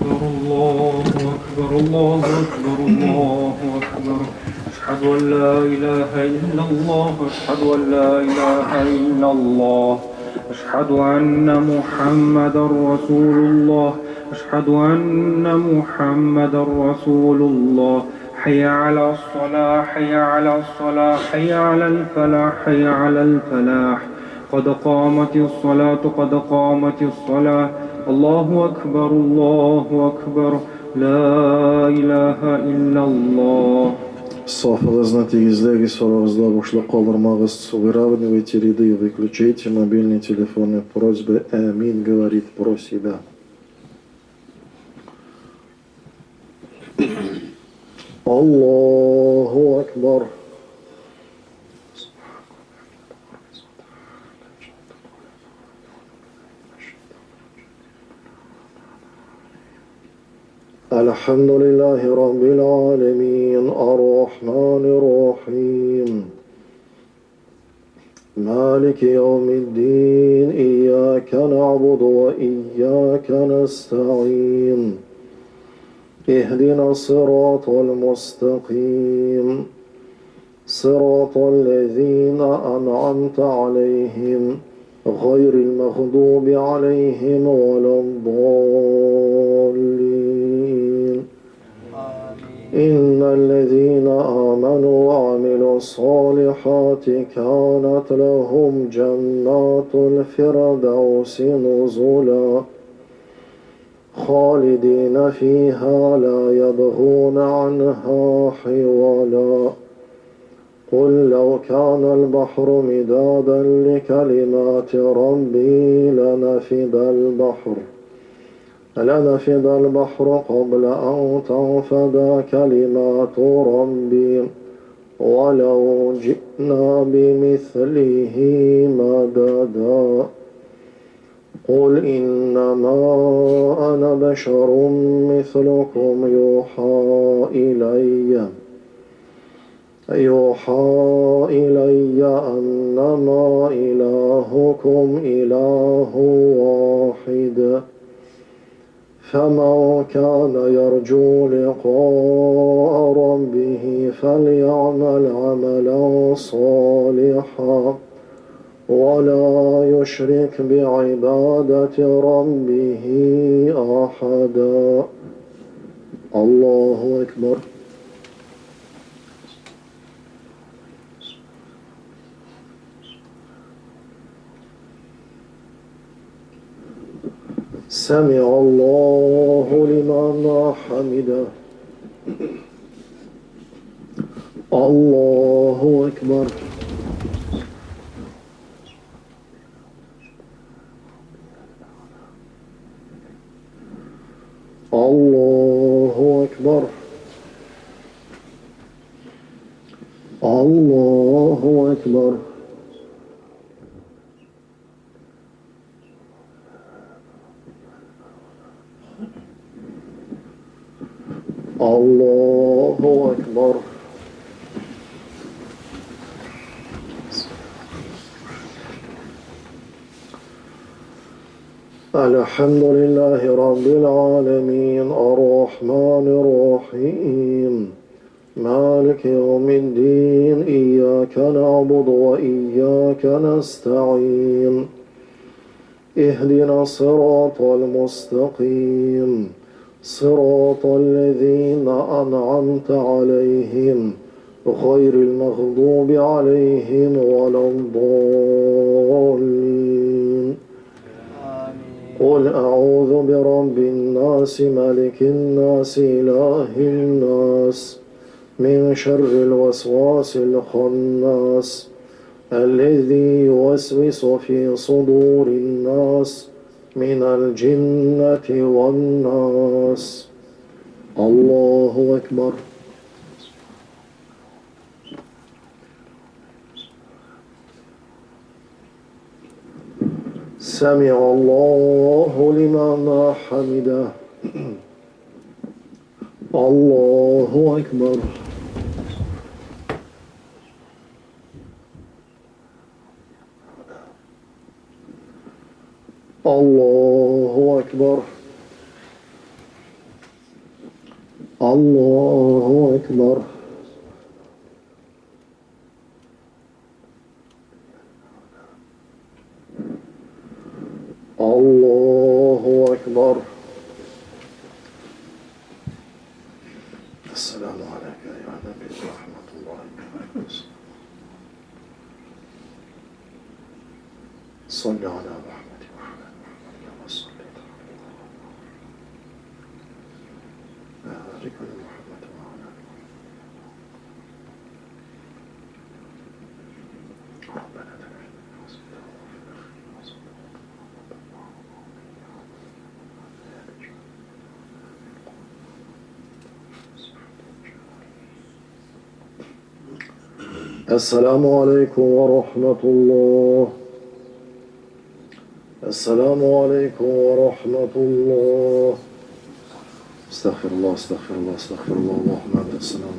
أكبر الله أكبر الله أكبر الله أكبر. أشهد أن لا إله إلا الله أشهد أن لا إله إلا الله. أشهد أن محمدا رسول الله. أشهد أن محمدا رسول الله. حي على الصلاة حي على الصلاة حي على الفلاح حي على الفلاح. قد قامت الصلاة قد قامت الصلاة. الله أكبر الله أكبر. لا إله إلا الله. Сафа, знатīgi izliegi свое воздабушло колормагас сугравнивайте ряды и выключайте мобильные телефоны. Просьбы Амин говорит про себя. Аллаху Акбар. الحمد لله رب العالمين الرحمن الرحيم مالك يوم الدين إياك نعبد وإياك نستعين اهدنا الصراط المستقيم صراط الذين أنعمت عليهم غير المغضوب عليهم ولا الضالين. إن الذين آمنوا وعملوا الصالحات كانت لهم جنات الفردوس نزلا خالدين فيها لا يبغون عنها حولا. قل لو كان البحر مدادا لكلمات ربي لنفد البحر قبل أن تنفد كلمات ربي ولو جئنا بمثله مددا. قل إنما أنا بشر مثلكم يوحى إلي أنما إلهكم إله واحد. فمن كان يرجو لقاء ربه فليعمل عملا صالحا ولا يشرك بعبادة ربه أحدا. الله أكبر. سمع الله لمن حمده. الله أكبر. الله أكبر. الله أكبر. الله أكبر. الحمد لله رب العالمين الرحمن الرحيم مالك يوم الدين إياك نعبد وإياك نستعين اهدنا الصراط المستقيم صراط الذين أنعمت عليهم غير المغضوب عليهم ولا الضالين. قل أعوذ برب الناس ملك الناس إله الناس من شر الوسواس الخناس الذي يوسوس في صدور الناس من الجنة والناس. الله أكبر. سمع الله لمن حمده. الله أكبر. الله أكبر. الله أكبر. الله أكبر. السلام عليك أيها النبي ورحمة الله وبركاته. صل على محمد وعلى محمد كما صليت بارك على محمد وعلى ربنا السلام عليكم ورحمة الله. السلام عليكم ورحمة الله. استغفر الله استغفر الله استغفر الله. اللهم أنت السلام